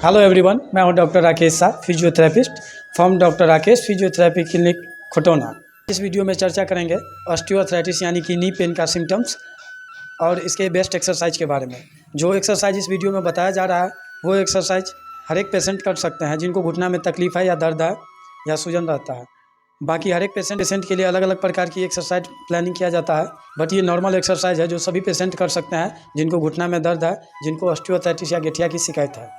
Hello everyone, मैं हूं doctor Rakesh Shah, physiotherapist from doctor Rakesh physiotherapy clinic Khatona. इस वीडियो में चर्चा करेंगे ऑस्टियोआर्थराइटिस यानी कि नी पेन का सिम्टम्स और इसके बेस्ट एक्सरसाइज के बारे में। जो एक्सरसाइज इस वीडियो में बताया जा रहा है वो एक्सरसाइज हर एक पेशेंट कर सकते हैं जिनको घुटना में तकलीफ है या दर्द है या सूजन रहता है। बाकी हर एक पेशेंट के लिए अलग अलग प्रकार की एक्सरसाइज प्लानिंग किया जाता है, बट ये नॉर्मल एक्सरसाइज है जो सभी पेशेंट कर सकते हैं जिनको घुटना में दर्द है, जिनको ऑस्टियोआर्थराइटिस या गठिया की शिकायत है।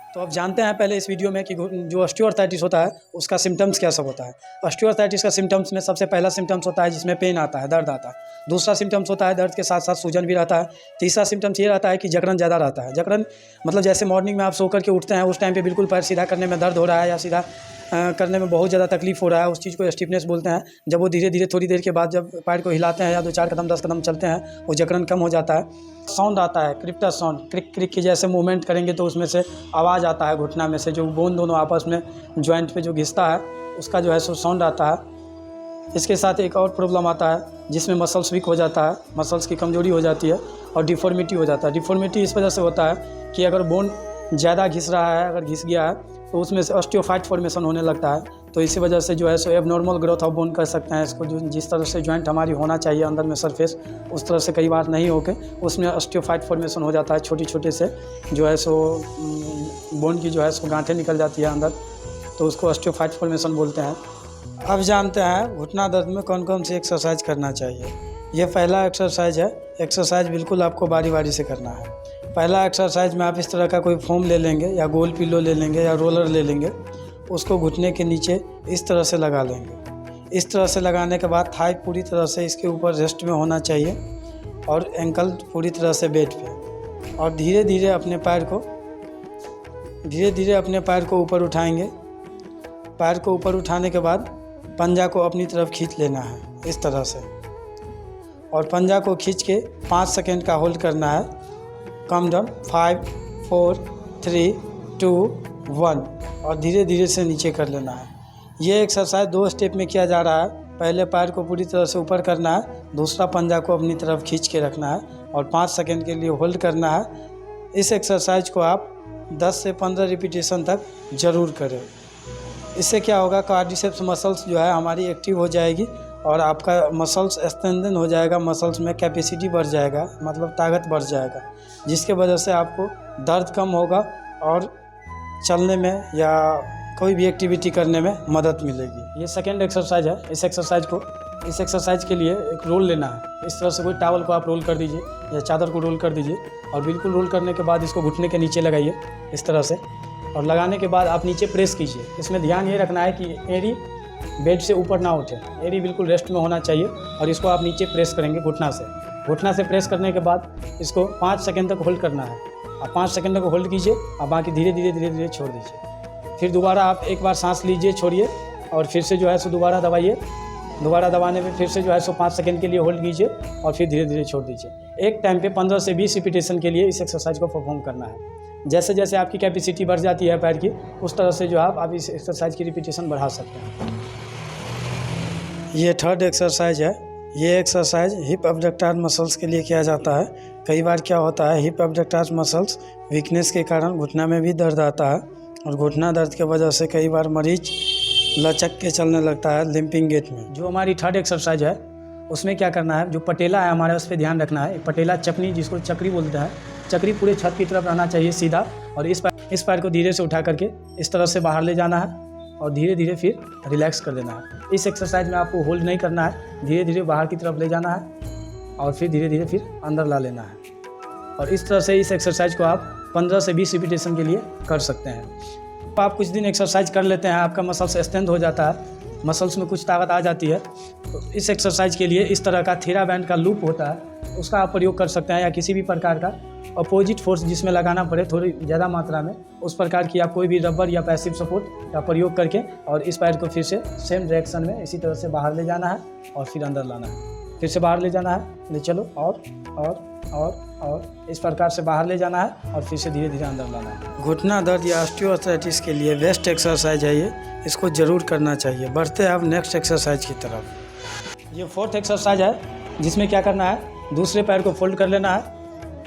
तो अब जानते हैं पहले इस वीडियो में कि जो ऑस्टियोआर्थराइटिस होता है उसका सिम्टम्स क्या सब होता है। ऑस्टियोआर्थराइटिस का सिम्टम्स में सबसे पहला सिम्टम्स होता है जिसमें पेन आता है, दर्द आता है। दूसरा सिम्टम्स होता है दर्द के साथ साथ सूजन भी रहता है। तीसरा सिम्टम्स ये रहता है कि जकड़न ज़्यादा रहता है। जकड़न मतलब जैसे मॉर्निंग में आप सो करके उठते हैं उस टाइम पे बिल्कुल पैर सीधा करने में दर्द हो रहा है या सीधा करने में बहुत ज़्यादा तकलीफ हो रहा है, उस चीज़ को स्टिफनेस बोलते हैं। जब वो धीरे धीरे थोड़ी देर के बाद जब पैर को हिलाते हैं या 2-4 कदम 10 कदम चलते हैं वो जकड़न कम हो जाता है। साउंड आता है क्रिप्टा साउंड, क्रिक क्रिक के जैसे मूवमेंट करेंगे तो उसमें से आवाज़ आता है घुटना में से, जो बोन दोनों आपस में जॉइंट पे जो घिसता है उसका जो है सो साउंड आता है। इसके साथ एक और प्रॉब्लम आता है जिसमें मसल्स वीक हो जाता है, मसल्स की कमजोरी हो जाती है और डिफॉर्मिटी हो जाता है। डिफॉर्मिटी इस वजह से होता है कि अगर बोन ज़्यादा घिस रहा है, अगर घिस गया है तो उसमें से ऑस्टियोफाइट फॉर्मेशन होने लगता है। तो इसी वजह से जो है सो एबनॉर्मल ग्रोथ ऑफ बोन कर सकते हैं इसको। जो जिस तरह से जॉइंट हमारी होना चाहिए अंदर में सरफेस, उस तरह से कई बार नहीं होके उसमें ऑस्टियोफाइट फॉर्मेशन हो जाता है। छोटे छोटे से जो है सो बोन की जो है सो गांठें निकल जाती है अंदर, तो उसको ऑस्टियोफाइट फॉर्मेशन बोलते हैं। अब जानते हैं घुटना दर्द में कौन कौन सी एक्सरसाइज करना चाहिए। ये पहला एक्सरसाइज है। एक्सरसाइज बिल्कुल आपको बारी बारी से करना है। पहला एक्सरसाइज में आप इस तरह का कोई फोम ले लेंगे या गोल पिलो ले लेंगे या रोलर ले लेंगे, उसको घुटने के नीचे इस तरह से लगा लेंगे। इस तरह से लगाने के बाद थाई पूरी तरह से इसके ऊपर रेस्ट में होना चाहिए और एंकल पूरी तरह से बेड पे, और धीरे धीरे अपने पैर को ऊपर उठाएंगे। पैर को ऊपर उठाने के बाद पंजा को अपनी तरफ खींच लेना है इस तरह से, और पंजा को खींच के 5 सेकेंड का होल्ड करना है। कम डाउन 5 4 3 2 1 और धीरे धीरे से नीचे कर लेना है। ये एक्सरसाइज 2 स्टेप में किया जा रहा है। पहले पैर को पूरी तरह से ऊपर करना है, दूसरा पंजा को अपनी तरफ खींच के रखना है और 5 सेकेंड के लिए होल्ड करना है। इस एक्सरसाइज को आप 10 से 15 रिपीटेशन तक ज़रूर करें। इससे क्या होगा, क्वाड्रिसेप्स मसल्स जो है हमारी एक्टिव हो जाएगी और आपका मसल्स स्ट्रेंथन हो जाएगा, मसल्स में कैपेसिटी बढ़ जाएगा, मतलब ताकत बढ़ जाएगा, जिसके वजह से आपको दर्द कम होगा और चलने में या कोई भी एक्टिविटी करने में मदद मिलेगी। ये सेकेंड एक्सरसाइज है। इस एक्सरसाइज के लिए एक रोल लेना है। इस तरह से कोई टावल को आप रोल कर दीजिए या चादर को रोल कर दीजिए और बिल्कुल रोल करने के बाद इसको घुटने के नीचे लगाइए इस तरह से, और लगाने के बाद आप नीचे प्रेस कीजिए। इसमें ध्यान ये रखना है कि एड़ी बेड से ऊपर ना उठे, एड़ी बिल्कुल रेस्ट में होना चाहिए, और इसको आप नीचे प्रेस करेंगे घुटना से प्रेस करने के बाद इसको 5 सेकेंड तक होल्ड करना है। आप 5 सेकेंड तक होल्ड कीजिए और बाकी धीरे धीरे छोड़ दीजिए। फिर दोबारा आप एक बार सांस लीजिए, छोड़िए और फिर से जो है सो दोबारा दबाइए। दोबारा दबाने में फिर से जो है सो 5 सेकेंड के लिए होल्ड कीजिए और फिर धीरे धीरे छोड़ दीजिए। एक टाइम पे 15 से 20 रिपीटेशन के लिए इस एक्सरसाइज को परफॉर्म करना है। जैसे जैसे आपकी कैपेसिटी बढ़ जाती है पैर की, उस तरह से जो आप इस एक्सरसाइज की रिपीटेशन बढ़ा सकते हैं। ये थर्ड एक्सरसाइज है। ये एक्सरसाइज हिप एब्डक्टर मसल्स के लिए किया जाता है। कई बार क्या होता है, हिप एब्डक्टर मसल्स वीकनेस के कारण घुटना में भी दर्द आता है, और घुटना दर्द के वजह से कई बार मरीज लचक के चलने लगता है लिम्पिंग गेट में। जो हमारी थर्ड एक्सरसाइज है उसमें क्या करना है, जो पटेला है हमारा उस पर ध्यान रखना है। पटेला चपनी, जिसको चक्री बोलते हैं, चक्री पूरे छत की तरफ रहना चाहिए सीधा, और इस पैर को धीरे से उठा करके इस तरह से बाहर ले जाना है और धीरे धीरे फिर रिलैक्स कर देना है। इस एक्सरसाइज में आपको होल्ड नहीं करना है, धीरे धीरे बाहर की तरफ ले जाना है और फिर धीरे धीरे फिर अंदर ला लेना है। और इस तरह से इस एक्सरसाइज को आप 15 से 20 रिपीटेशन के लिए कर सकते हैं। तो आप कुछ दिन एक्सरसाइज कर लेते हैं, आपका मसल्स स्ट्रेंथ हो जाता है, मसल्स में कुछ ताकत आ जाती है, तो इस एक्सरसाइज के लिए इस तरह का थेराबैंड का लूप होता है, उसका आप प्रयोग कर सकते हैं, या किसी भी प्रकार का अपोजिट फोर्स जिसमें लगाना पड़े थोड़ी ज़्यादा मात्रा में, उस प्रकार की आप कोई भी रबर या पैसिव सपोर्ट का प्रयोग करके और इस पैर को फिर से सेम डायरेक्शन में इसी तरह से बाहर ले जाना है और फिर अंदर लाना है, फिर से बाहर ले जाना है, ले चलो और इस प्रकार से बाहर ले जाना है और फिर से धीरे धीरे अंदर लाना है। घुटना दर्द या ऑस्टियोआर्थराइटिस के लिए बेस्ट एक्सरसाइज है ये, इसको ज़रूर करना चाहिए। बढ़ते हैं अब नेक्स्ट एक्सरसाइज की तरफ। ये फोर्थ एक्सरसाइज है जिसमें क्या करना है, दूसरे पैर को फोल्ड कर लेना है,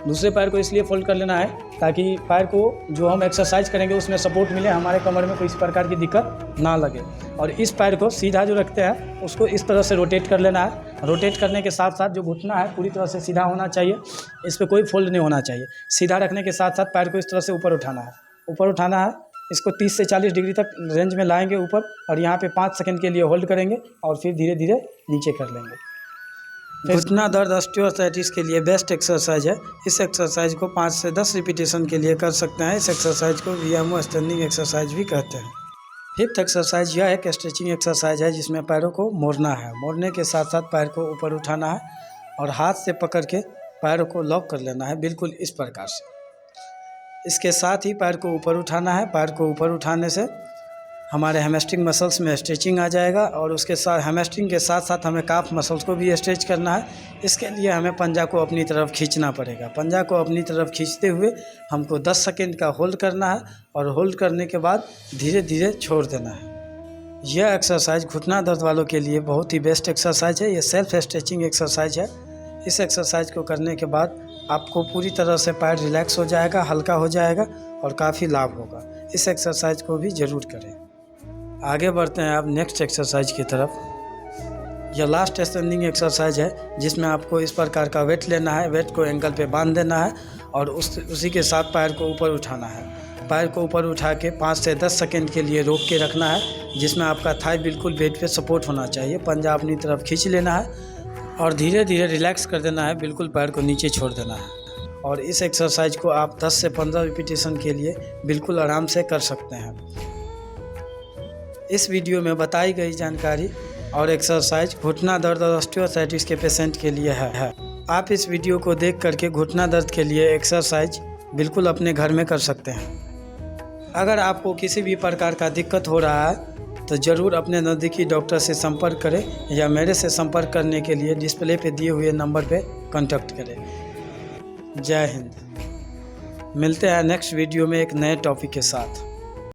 दूसरे पैर को इसलिए फोल्ड कर लेना है ताकि पैर को जो हम एक्सरसाइज करेंगे उसमें सपोर्ट मिले, हमारे कमर में कोई इस प्रकार की दिक्कत ना लगे। और इस पैर को सीधा जो रखते हैं उसको इस तरह से रोटेट कर लेना है। रोटेट करने के साथ साथ जो घुटना है पूरी तरह से सीधा होना चाहिए, इस पर कोई फोल्ड नहीं होना चाहिए। सीधा रखने के साथ साथ पैर को इस तरह से ऊपर उठाना है, ऊपर उठाना है। इसको 30 से 40 डिग्री तक रेंज में लाएंगे ऊपर, और यहाँ पे 5 सेकंड के लिए होल्ड करेंगे और फिर धीरे धीरे नीचे कर लेंगे। घुटना दर्द ऑस्टियोआर्थराइटिस के लिए बेस्ट एक्सरसाइज है। इस एक्सरसाइज को 5 से 10 रिपीटेशन के लिए कर सकते हैं। इस एक्सरसाइज को VMO स्टैंडिंग एक्सरसाइज भी कहते हैं। फिफ्थ एक्सरसाइज यह एक स्ट्रेचिंग एक्सरसाइज है जिसमें पैरों को मोड़ना है। मोड़ने के साथ साथ पैर को ऊपर उठाना है और हाथ से पकड़ के पैरों को लॉक कर लेना है, बिल्कुल इस प्रकार से। इसके साथ ही पैर को ऊपर उठाना है। पैर को ऊपर उठाने से हमारे हैमस्ट्रिंग मसल्स में स्ट्रेचिंग आ जाएगा, और उसके साथ हैमस्ट्रिंग के साथ साथ हमें काफ मसल्स को भी स्ट्रेच करना है। इसके लिए हमें पंजा को अपनी तरफ खींचना पड़ेगा। पंजा को अपनी तरफ खींचते हुए हमको 10 सेकंड का होल्ड करना है, और होल्ड करने के बाद धीरे धीरे छोड़ देना है। यह एक्सरसाइज घुटना दर्द वालों के लिए बहुत ही बेस्ट एक्सरसाइज है। ये सेल्फ स्ट्रेचिंग एक्सरसाइज है। इस एक्सरसाइज को करने के बाद आपको पूरी तरह से पैर रिलैक्स हो जाएगा, हल्का हो जाएगा और काफ़ी लाभ होगा। इस एक्सरसाइज को भी ज़रूर करें। आगे बढ़ते हैं आप नेक्स्ट एक्सरसाइज की तरफ। यह लास्ट स्टैंडिंग एक्सरसाइज है जिसमें आपको इस प्रकार का वेट लेना है। वेट को एंकल पे बांध देना है और उसी के साथ पैर को ऊपर उठाना है। पैर को ऊपर उठा के 5 से 10 सेकंड के लिए रोक के रखना है, जिसमें आपका थाई बिल्कुल बेड पे सपोर्ट होना चाहिए। पंजा अपनी तरफ खींच लेना है और धीरे धीरे रिलैक्स कर देना है, बिल्कुल पैर को नीचे छोड़ देना है। और इस एक्सरसाइज को आप 10 से 15 रिपीटेशन के लिए बिल्कुल आराम से कर सकते हैं। इस वीडियो में बताई गई जानकारी और एक्सरसाइज घुटना दर्द और ऑस्टियोआर्थराइटिस के पेशेंट के लिए है। आप इस वीडियो को देख करके घुटना दर्द के लिए एक्सरसाइज बिल्कुल अपने घर में कर सकते हैं। अगर आपको किसी भी प्रकार का दिक्कत हो रहा है तो ज़रूर अपने नज़दीकी डॉक्टर से संपर्क करें, या मेरे से संपर्क करने के लिए डिस्प्ले पे दिए हुए नंबर पे कांटेक्ट करें। जय हिंद। मिलते हैं नेक्स्ट वीडियो में एक नए टॉपिक के साथ।